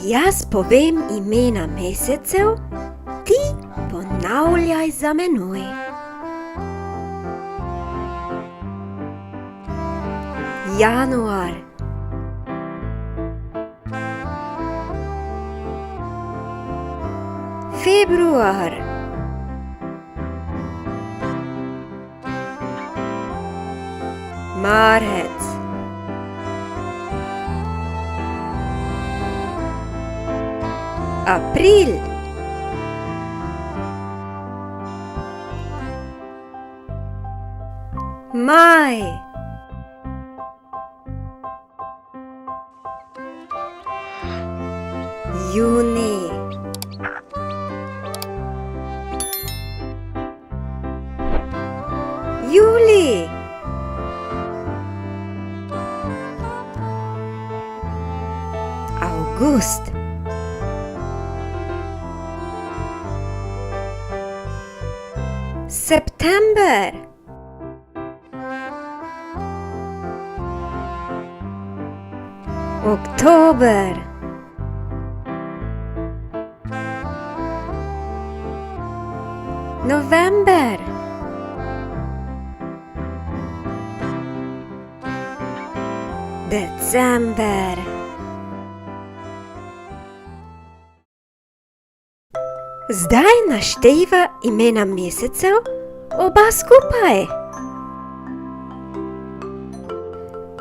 Jaz povem imena mesecev, ti ponavljaj za menoj. Januar, februar, marec, april, maj, juni, juli, avgust, september, oktober, november, december. Zdaj naštejva imena mesecev oba skupaj.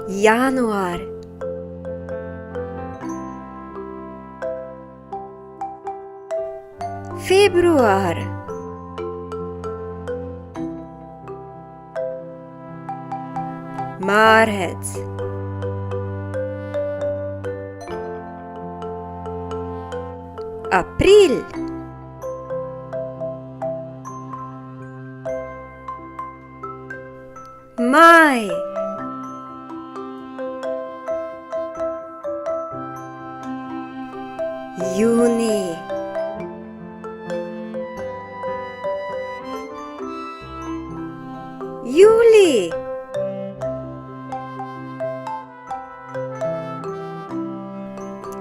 Januar, februar, marec, april, maj, juni, juli,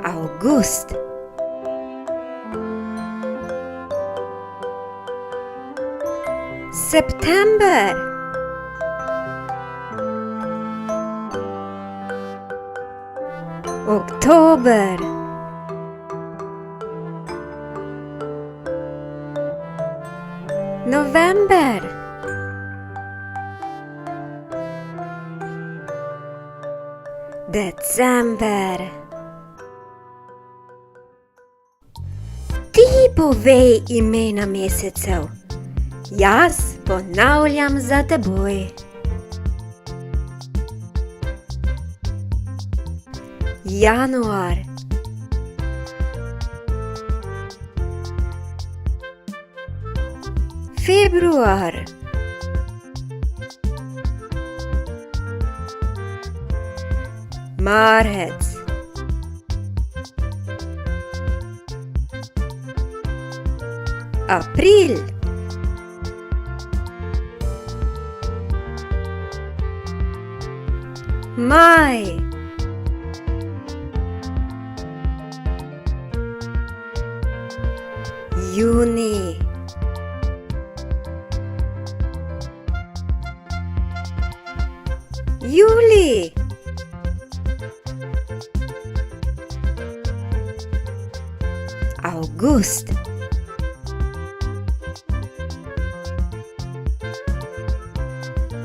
avgust, september, oktober, november, december. Ti povej imena mesecev, jaz ponavljam za teboj. Januar, februar, marec, april, maj, juni, juli, avgust,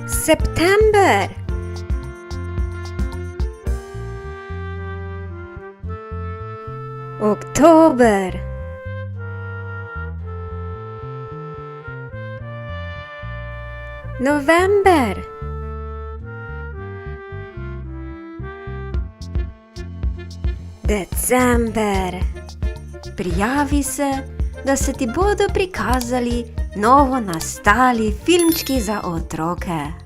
september, oktober, november, december. Prijavi se, da se ti bodo prikazali novo nastali filmčki za otroke.